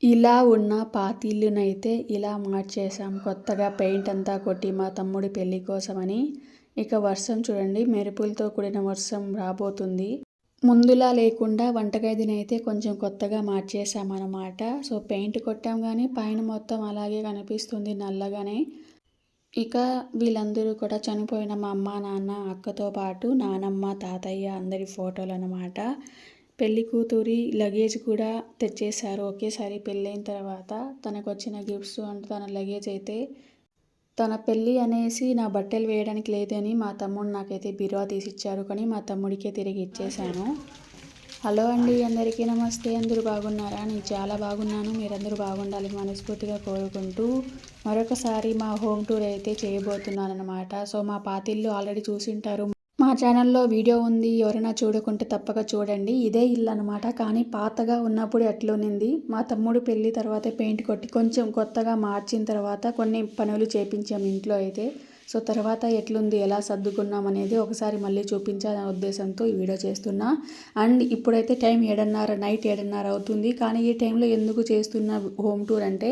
ఇలా ఉన్న పాతిళ్ళునైతే ఇలా మార్చేసాం. కొత్తగా పెయింట్ అంతా కొట్టి మా తమ్ముడి పెళ్లి కోసమని. ఇక వర్షం చూడండి, మెరుపులతో కూడిన వర్షం రాబోతుంది. ముందులా లేకుండా వంటగదినైతే కొంచెం కొత్తగా మార్చేసామన్నమాట. సో పెయింట్ కొట్టాం కానీ పైన మొత్తం అలాగే కనిపిస్తుంది నల్లగానే. ఇక వీళ్ళందరూ కూడా చనిపోయిన మా అమ్మ, నాన్న, అక్కతో పాటు నానమ్మ, తాతయ్య అందరి ఫోటోలు అన్నమాట. పెళ్లి కూతురి లగేజ్ కూడా తెచ్చేశారు. ఒకేసారి పెళ్ళైన తర్వాత తనకు వచ్చిన గిఫ్ట్స్ అంటే తన లగేజ్ అయితే తన పెళ్ళి అనేసి నా బట్టలు వేయడానికి లేదని మా తమ్ముడు నాకైతే బీరువా తీసిచ్చారు, కానీ మా తమ్ముడికే తిరిగి ఇచ్చేసాను. హలో అండి, అందరికీ నమస్తే. అందరూ బాగున్నారా? నేను చాలా బాగున్నాను. మీరందరూ బాగుండాలని మనస్ఫూర్తిగా కోరుకుంటూ మరొకసారి మా హోమ్ టూర్ అయితే చేయబోతున్నాను అనమాట. సో మా పాతిల్లు ఆల్రెడీ చూసింటారు. మా ఛానల్లో వీడియో ఉంది, ఎవరైనా చూడకుంటే తప్పక చూడండి. ఇదే ఇల్లు అనమాట, కానీ పాతగా ఉన్నప్పుడు ఎట్లునింది. మా తమ్ముడు పెళ్ళి తర్వాత పెయింట్ కొట్టి కొంచెం కొత్తగా మార్చిన తర్వాత కొన్ని పనులు చేపించాము ఇంట్లో అయితే. సో తర్వాత ఎట్లుంది, ఎలా సర్దుకున్నాం అనేది ఒకసారి మళ్ళీ చూపించాలనే ఉద్దేశంతో ఈ వీడియో చేస్తున్నా. అండ్ ఇప్పుడైతే టైం 7:30, నైట్ 7:30 అవుతుంది. కానీ ఈ టైంలో ఎందుకు చేస్తున్న హోమ్ టూర్ అంటే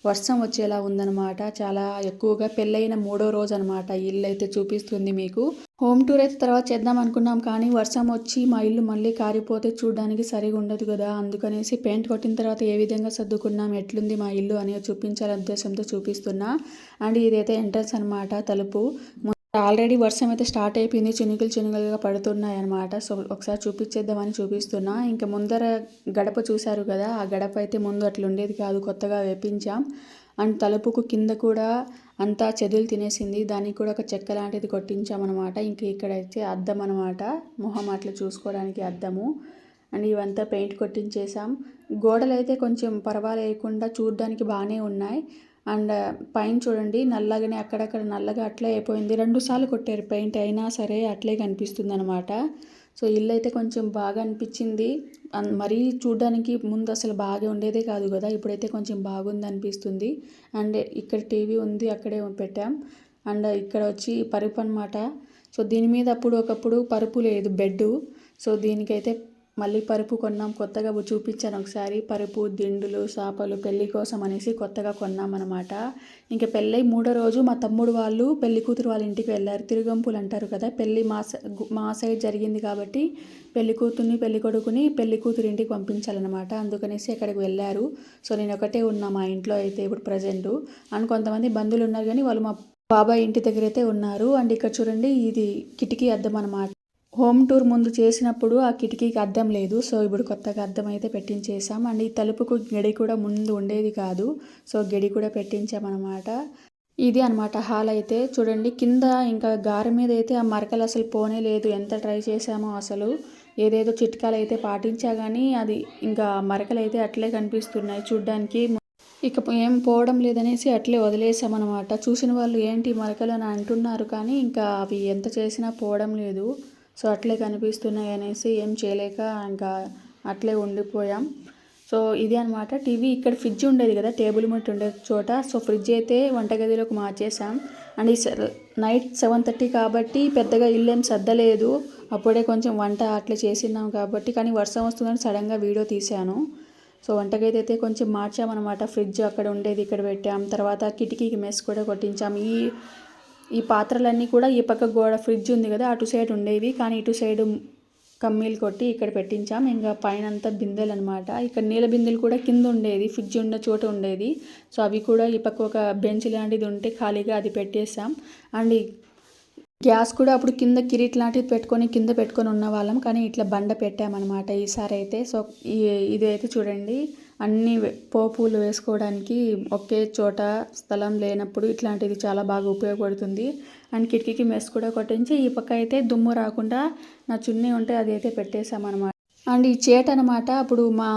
వర్షం వచ్చేలా ఉందన్నమాట. చాలా ఎక్కువగా పెళ్ళైన 3వ రోజు అనమాట ఇల్లు అయితే చూపిస్తుంది మీకు. హోమ్ టూర్ అయితే తర్వాత చేద్దాం అనుకున్నాం, కానీ వర్షం వచ్చి మా ఇల్లు మళ్ళీ కారిపోతే చూడడానికి సరిగా ఉండదు కదా. అందుకనేసి పెయింట్ కొట్టిన తర్వాత ఏ విధంగా సర్దుకున్నాం, ఎట్లుంది మా ఇల్లు అనేది చూపించాలనే ఉద్దేశంతో చూపిస్తున్నా. అండ్ ఇదైతే ఎంట్రన్స్ అనమాట, తలుపు. ఆల్రెడీ వర్షం అయితే స్టార్ట్ అయిపోయింది, చినుకులుగా పడుతున్నాయి అనమాట. సో ఒకసారి చూపించేద్దామని చూపిస్తున్నా. ఇంకా ముందర గడప చూశారు కదా, ఆ గడప అయితే ముందు అట్లా ఉండేది కాదు, కొత్తగా వేపించాం. అండ్ తలుపుకు కింద కూడా అంతా చెదులు తినేసింది, దానికి కూడా ఒక చెక్క లాంటిది కొట్టించామన్నమాట. ఇంక ఇక్కడైతే అద్దం అనమాట, మొహం అట్లా చూసుకోవడానికి అద్దము. అండ్ ఇవంతా పెయింట్ కొట్టించేసాం. గోడలు అయితే కొంచెం పర్వాలేకుండా చూడడానికి బాగానే ఉన్నాయి. అండ్ పైన చూడండి నల్లగానే అక్కడక్కడ నల్లగా అట్లే అయిపోయింది. 2 సార్లు కొట్టారు పెయింట్, అయినా సరే అట్లే కనిపిస్తుంది అనమాట. సో ఇల్లు అయితే కొంచెం బాగా అనిపించింది. మరీ చూడడానికి ముందు అసలు బాగా ఉండేదే కాదు కదా, ఇప్పుడైతే కొంచెం బాగుంది అనిపిస్తుంది. అండ్ ఇక్కడ టీవీ ఉంది, అక్కడే పెట్టాం. అండ్ ఇక్కడ వచ్చి పరుపు అనమాట. సో దీని మీద ఒకప్పుడు పరుపు లేదు, బెడ్. సో దీనికైతే మళ్ళీ పరుపు కొన్నాం, కొత్తగా చూపించాను ఒకసారి. పరుపు, దిండులు, సాపలు పెళ్లి కోసం అనేసి కొత్తగా కొన్నామన్నమాట. ఇంకా పెళ్ళై 3వ రోజు మా తమ్ముడు వాళ్ళు పెళ్లి కూతురు వాళ్ళ ఇంటికి వెళ్ళారు. తిరుగంపులు అంటారు కదా, పెళ్ళి మా సైడ్ జరిగింది కాబట్టి పెళ్లి కూతుర్ని పెళ్లి కొడుకుని పెళ్లి కూతురు ఇంటికి పంపించాలన్నమాట. అందుకనేసి అక్కడికి వెళ్ళారు. సో నేను ఒకటే ఉన్నా మా ఇంట్లో అయితే ఇప్పుడు ప్రజెంటు. అండ్ కొంతమంది బంధువులు ఉన్నారు, కానీ వాళ్ళు మా బాబాయ్ ఇంటి దగ్గర అయితే ఉన్నారు. అండ్ ఇక్కడ చూడండి, ఇది కిటికీ అద్దం అనమాట. హోమ్ టూర్ ముందు చేసినప్పుడు ఆ కిటికీకి అద్దం లేదు, సో ఇప్పుడు కొత్తగా అద్దం అయితే పెట్టించేసాం. అండ్ ఈ తలుపుకు గడి కూడా ముందు ఉండేది కాదు, సో గడి కూడా పెట్టించామన్నమాట. ఇది అనమాట హాల్ అయితే. చూడండి కింద ఇంకా గారె మీద అయితే ఆ మరకలు అసలు పోనే లేదు, ఎంత ట్రై చేసామో అసలు. ఏదేదో చిట్కాలు అయితే పాటించా కానీ అది ఇంకా మరకలు అయితే అట్లే కనిపిస్తున్నాయి చూడ్డానికి. ఇక ఏం పోవడం లేదనేసి అట్లే వదిలేసామన్నమాట. చూసిన వాళ్ళు ఏంటి మరకలు అని అంటున్నారు, కానీ ఇంకా అవి ఎంత చేసినా పోవడం లేదు. సో అట్లే కనిపిస్తున్నాయి అనేసి ఏం చేయలేక ఇంకా అట్లే ఉండిపోయాం. సో ఇది అనమాట. టీవీ ఇక్కడ ఫ్రిడ్జ్ ఉండేది కదా, టేబుల్ మట్టి ఉండే చోట. సో ఫ్రిడ్జ్ అయితే వంటగదిలోకి మార్చేసాం. అండ్ ఈ నైట్ 7:30 కాబట్టి పెద్దగా ఇల్లు ఏం సర్దలేదు, అప్పుడే కొంచెం వంట అట్లా చేసినాం కాబట్టి. కానీ వర్షం వస్తుందని సడన్గా వీడియో తీశాను. సో వంటగది అయితే కొంచెం మార్చామన్నమాట. ఫ్రిడ్జ్ అక్కడ ఉండేది ఇక్కడ పెట్టాం. తర్వాత కిటికీకి మెస్ కూడా కొట్టించాం. ఈ పాత్రలన్నీ కూడా ఈ పక్క గోడ ఫ్రిడ్జ్ ఉంది కదా, అటు సైడ్ ఉండేవి, కానీ ఇటు సైడు కమ్మీలు కొట్టి ఇక్కడ పెట్టించాం. ఇంకా పైన అంతా బిందెలు అనమాట. ఇక్కడ నీళ్ళ బిందెలు కూడా కింద ఉండేది, ఫ్రిడ్జ్ ఉన్న చోట ఉండేది. సో అవి కూడా ఈ పక్క ఒక బెంచ్ లాంటిది ఉంటే ఖాళీగా అది పెట్టేసాం. అండ్ గ్యాస్ కూడా అప్పుడు కింద కిరీట్ లాంటిది కింద పెట్టుకొని ఉన్న వాళ్ళం, కానీ ఇట్లా బండ పెట్టామన్నమాట ఈసారి అయితే. సో ఇదైతే చూడండి, అన్ని పోపులు వేసుకోవడానికి ఒకే చోట స్థలం లేనప్పుడు ఇట్లాంటిది చాలా బాగా ఉపయోగపడుతుంది. అండ్ కిటికీకి మెస్ కూడా కొట్టించి ఈ పక్క అయితే దుమ్ము రాకుండా నా చున్నీ ఉంటే అది అయితే పెట్టేసామన్నమాట. అండ్ ఈ చేట అనమాట, అప్పుడు మా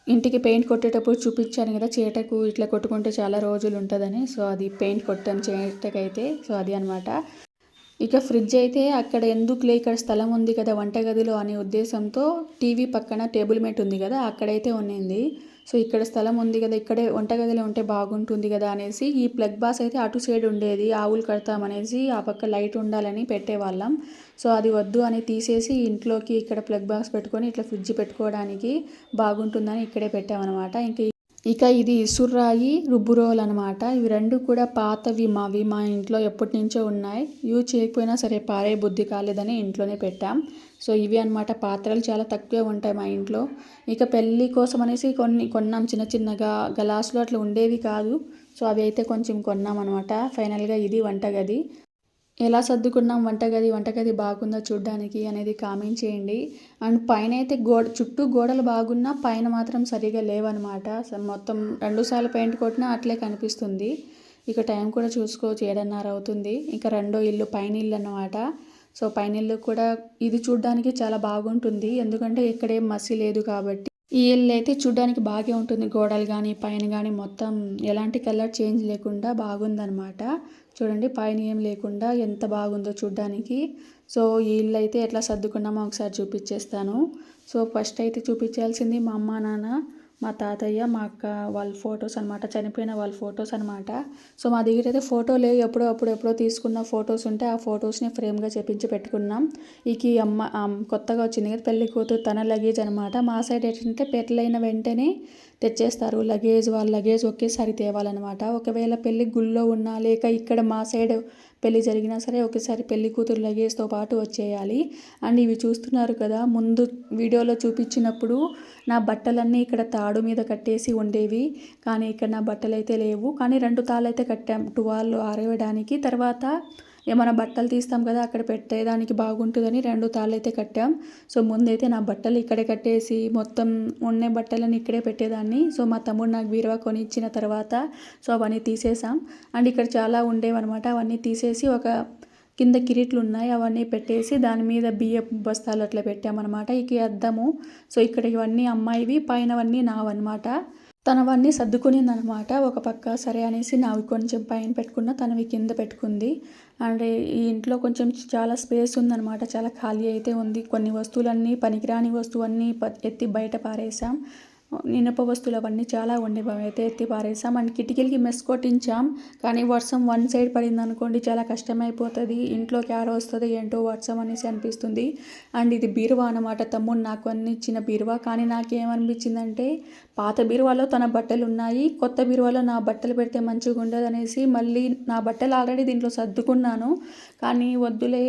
ఇంటికి పెయింట్ కొట్టేటప్పుడు చూపించాను కదా, చేటకు ఇట్లా కొట్టుకుంటే చాలా రోజులు ఉంటుందని. సో అది పెయింట్ కొట్టాను చేటకైతే. సో అది అనమాట. ఇక ఫ్రిడ్జ్ అయితే అక్కడ ఎందుకులే, ఇక్కడ స్థలం ఉంది కదా వంటగదిలో అనే ఉద్దేశంతో టీవీ పక్కన టేబుల్ మేట్ ఉంది కదా, అక్కడైతే ఉన్నింది. సో ఇక్కడ స్థలం ఉంది కదా, ఇక్కడే వంటగదిలో ఉంటే బాగుంటుంది కదా అనేసి ఈ ప్లగ్ బాక్స్ అయితే అటు సైడ్ ఉండేది, ఆవులు కడతామనేసి ఆ పక్క లైట్ ఉండాలని పెట్టేవాళ్ళం. సో అది వద్దు అని తీసేసి ఇంట్లోకి ఇక్కడ ప్లగ్ బాక్స్ పెట్టుకొని ఇట్లా ఫ్రిడ్జ్ పెట్టుకోవడానికి బాగుంటుందని ఇక్కడే పెట్టామన్నమాట. ఇంక ఇక ఇది ఇసురాయి, రుబ్బు రోలు అనమాట. ఇవి 2 కూడా పాతవి మావి. మా ఇంట్లో ఎప్పటినుంచో ఉన్నాయి. యూజ్ చేయకపోయినా సరే పారే బుద్ధి కాలేదని ఇంట్లోనే పెట్టాం. సో ఇవి అనమాట పాత్రలు చాలా తక్కువే ఉంటాయి మా ఇంట్లో. ఇక పెళ్ళి కోసం అనేసి కొన్ని కొన్నాం చిన్న చిన్నగా. గ్లాసులు అట్లా ఉండేవి కాదు. సో అవి అయితే కొంచెం కొన్నామనమాట. ఫైనల్‌గా ఇది వంటగది. ఎలా సర్దుకున్నాం వంటగది బాగుందా చూడ్డానికి అనేది కామెంట్ చేయండి. అండ్ పైనైతే చుట్టూ గోడలు బాగున్నా పైన మాత్రం సరిగ్గా లేవనమాట. మొత్తం 2 సార్లు పెయింట్ కొట్టినా అట్లే కనిపిస్తుంది. ఇక టైం కూడా చూసుకోవచ్చు 7:30 అవుతుంది. ఇక రెండో ఇల్లు పైన ఇల్లు అన్నమాట. సో పైన ఇల్లు కూడా ఇది చూడ్డానికి చాలా బాగుంటుంది. ఎందుకంటే ఇక్కడేం మసి లేదు కాబట్టి. ఈ ఇల్లు అయితే చూడ్డానికి బాగే ఉంటుంది. గోడలు కానీ పైన కానీ మొత్తం ఎలాంటి కలర్ చేంజ్ లేకుండా బాగుందనమాట. చూడండి పైన ఏం లేకుండా ఎంత బాగుందో చూడ్డానికి. సో ఈ ఇల్లు అయితే ఎట్లా సర్దుకున్నామో ఒకసారి చూపించేస్తాను. సో ఫస్ట్ అయితే చూపించాల్సింది మా అమ్మ నాన్న, మా తాతయ్య, మా అక్క వాళ్ళ ఫొటోస్ అనమాట. చనిపోయిన వాళ్ళ ఫొటోస్ అనమాట. సో మా దగ్గర అయితే ఫోటో లేవు. ఎప్పుడో తీసుకున్న ఫొటోస్ ఉంటే ఆ ఫొటోస్ని ఫ్రేమ్గా చేపించి పెట్టుకున్నాం. ఈ అమ్మ కొత్తగా వచ్చింది కదా పెళ్లి కూతురు, తన లగేజ్ అనమాట. మా సైడ్ ఏంటంటే పెళ్ళైన వెంటనే తెచ్చేస్తారు వాళ్ళ లగేజ్ ఒకేసారి తేవాలన్నమాట. ఒకవేళ పెళ్ళి గుళ్ళో ఉన్నా లేక ఇక్కడ మా సైడ్ పెళ్ళి జరిగినా సరే ఒకేసారి పెళ్లి కూతురు లగేజ్తో పాటు వచ్చేయాలి. అండ్ ఇవి చూస్తున్నారు కదా, ముందు వీడియోలో చూపించినప్పుడు నా బట్టలన్నీ ఇక్కడ తాడు మీద కట్టేసి ఉండేవి. కానీ ఇక్కడ నా బట్టలు అయితే లేవు. కానీ 2 తాళ్ళు అయితే కట్టాం టువాళ్ళు ఆరవేయడానికి. తర్వాత ఏమైనా బట్టలు తీస్తాం కదా అక్కడ పెట్టేదానికి బాగుంటుందని 2 తాళ్ళు అయితే కట్టాం. సో ముందైతే నా బట్టలు ఇక్కడే కట్టేసి మొత్తం ఉన్న బట్టలను ఇక్కడే పెట్టేదాన్ని. సో మా తమ్ముడు నాకు బీరువా కొని ఇచ్చిన తర్వాత సో అవన్నీ తీసేసాం. అండ్ ఇక్కడ చాలా ఉండేవన్నమాట. అవన్నీ తీసేసి ఒక కింద కిరీట్లు ఉన్నాయి అవన్నీ పెట్టేసి దాని మీద బియ్యపు బస్తాలు అట్లా పెట్టామన్నమాట. ఇక అద్దము. సో ఇక్కడ ఇవన్నీ అమ్మాయివి, పైనవన్నీ నావన్నమాట. తనవన్నీ సర్దుకునిందనమాట. ఒక పక్క సరే అనేసి నావి కొంచెం పైన పెట్టుకున్న, తనవి కింద పెట్టుకుంది. అండ్ ఈ ఇంట్లో కొంచెం చాలా స్పేస్ ఉందనమాట. చాలా ఖాళీ అయితే ఉంది. కొన్ని వస్తువులన్నీ పనికిరాని వస్తువన్నీ ఎత్తి బయట పారేసాం. ఇనుప వస్తువులు అవన్నీ చాలా ఉండేవి, అయితే ఎత్తి పారేసాం. And కిటికీలకి mess కొట్టించాం. కానీ వర్షం వన్ సైడ్ పడింది అనుకోండి చాలా కష్టమైపోతుంది. ఇంట్లోకి ఆడ వస్తుందో ఏంటో వర్షం అనేసి అనిపిస్తుంది. అండ్ ఇది బీరువా అనమాట. తమ్ముడు నాకు అన్ని ఇచ్చిన బీరువా. కానీ నాకేమనిపించిందంటే పాత బీరువాలో తన బట్టలు ఉన్నాయి, కొత్త బీరువాలో నా బట్టలు పెడితే మంచిగా ఉండదు అనేసి మళ్ళీ నా బట్టలు ఆల్రెడీ దీంట్లో సర్దుకున్నాను. కానీ వద్దులే,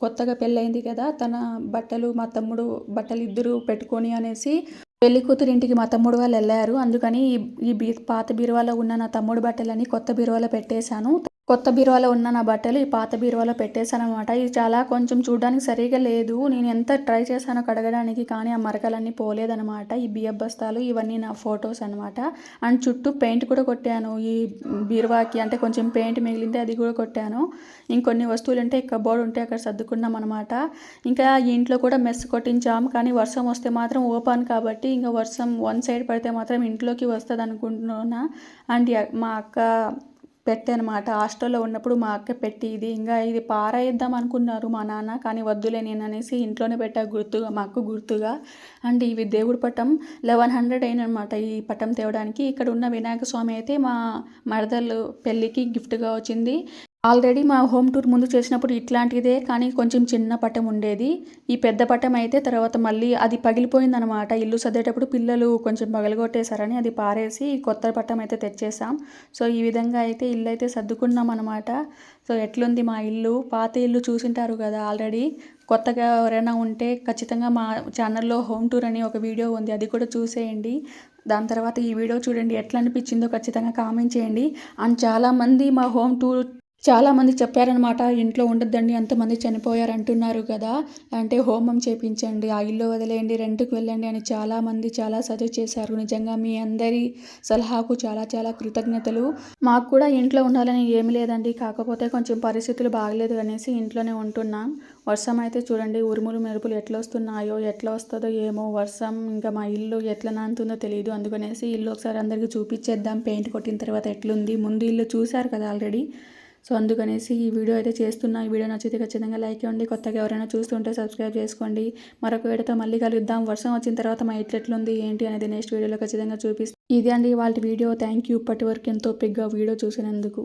కొత్తగా పెళ్ళయింది కదా, తన బట్టలు మా తమ్ముడు బట్టలు ఇద్దరు పెట్టుకొని అనేసి పెళ్లి కూతురు ఇంటికి మా తమ్ముడు వాళ్ళు వెళ్ళారు. అందుకని ఈ పాత బీరువాలో ఉన్న నా తమ్ముడు బట్టలని కొత్త బీరువాలో పెట్టేశాను. కొత్త బీరువాలో ఉన్న నా బట్టలు ఈ పాత బీరువాలో పెట్టేశాను అనమాట. ఇది చాలా కొంచెం చూడడానికి సరిగా లేదు. నేను ఎంత ట్రై చేశానో కడగడానికి, కానీ ఆ మరకలన్నీ పోలేదనమాట. ఈ బియ్యం బస్తాలు ఇవన్నీ నా ఫొటోస్ అనమాట. అండ్ చుట్టూ పెయింట్ కూడా కొట్టాను ఈ బీరువాకి. అంటే కొంచెం పెయింట్ మిగిలింది, అది కూడా కొట్టాను. ఇంకొన్ని వస్తువులు ఉంటే కబోర్డ్ ఉంటే అక్కడ సర్దుకున్నాం అనమాట. ఇంకా ఈ ఇంట్లో కూడా మెస్ కొట్టించాం. కానీ వర్షం వస్తే మాత్రం ఓపెన్ కాబట్టి ఇంకా వర్షం వన్ సైడ్ పడితే మాత్రం ఇంట్లోకి వస్తుంది అనుకుంటున్నా. అండ్ మా అక్క పెట్టనమాట. హాస్టల్లో ఉన్నప్పుడు మా అక్క పెట్టి ఇది పారేద్దాం అనుకున్నారు మా నాన్న. కానీ వద్దులే నేను అనేసి ఇంట్లోనే పెట్టా గుర్తుగా, మా అక్క గుర్తుగా. అండ్ ఇవి దేవుడి పటం 1100 అయినమాట ఈ పటం తేవడానికి. ఇక్కడ ఉన్న వినాయక స్వామి అయితే మా మరదలు పెళ్ళికి గిఫ్ట్గా వచ్చింది. ఆల్రెడీ మా హోమ్ టూర్ ముందు చేసినప్పుడు ఇట్లాంటిదే, కానీ కొంచెం చిన్న పటం ఉండేది. ఈ పెద్ద పటం అయితే తర్వాత మళ్ళీ అది పగిలిపోయిందనమాట. ఇల్లు సర్దేటప్పుడు పిల్లలు కొంచెం పగలగొట్టేశారని అది పారేసి కొత్త పటం అయితే తెచ్చేసాం. సో ఈ విధంగా అయితే ఇల్లు అయితే సర్దుకున్నాం అనమాట. సో ఎట్లుంది మా ఇల్లు? పాత ఇల్లు చూసింటారు కదా ఆల్రెడీ. కొత్తగా ఎవరైనా ఉంటే ఖచ్చితంగా మా ఛానల్లో హోమ్ టూర్ అని ఒక వీడియో ఉంది, అది కూడా చూసేయండి. దాని తర్వాత ఈ వీడియో చూడండి, ఎట్లా అనిపించిందో ఖచ్చితంగా కామెంట్ చేయండి. అండ్ చాలామంది చెప్పారనమాట, ఇంట్లో ఉండొద్దండి అంతమంది చనిపోయారు అంటున్నారు కదా, అంటే హోమం చేపించండి, ఆ ఇల్లు వదిలేయండి, రెంట్కి వెళ్ళండి అని చాలామంది చాలా సజెస్ట్ చేశారు. నిజంగా మీ అందరి సలహాకు చాలా చాలా కృతజ్ఞతలు. మాకు కూడా ఇంట్లో ఉండాలని ఏమి లేదండి, కాకపోతే కొంచెం పరిస్థితులు బాగలేదు అనేసి ఇంట్లోనే ఉంటున్నాం. వర్షం అయితే చూడండి, ఉరుములు మెరుపులు ఎట్లా వస్తున్నాయో, ఎట్లా వస్తుందో ఏమో వర్షం. ఇంకా మా ఇల్లు ఎట్లా నానుతుందో తెలియదు. అందుకనేసి ఇల్లు ఒకసారి అందరికీ చూపించేద్దాం పెయింట్ కొట్టిన తర్వాత ఎట్లుంది. ముందు ఇల్లు చూశారు కదా ఆల్రెడీ. సో అందుకనేసి ఈ వీడియో అయితే చేస్తున్నా. ఈ వీడియో నచ్చితే ఖచ్చితంగా లైక్ ఇవ్వండి. కొత్తగా ఎవరైనా చూస్తుంటే సబ్స్క్రైబ్ చేసుకోండి. మరొక వీడియోతో మళ్ళీ కలుద్దాం. వర్షం వచ్చిన తర్వాత మా ఇల్లు ఎట్లుంది ఏంటి అనేది నెక్స్ట్ వీడియోలో ఖచ్చితంగా చూపిస్తాను. ఇది అండి వాళ్ళ వీడియో. థ్యాంక్ యూ ఇప్పటి వరకు ఎంతో ఓపికగా వీడియో చూసినందుకు.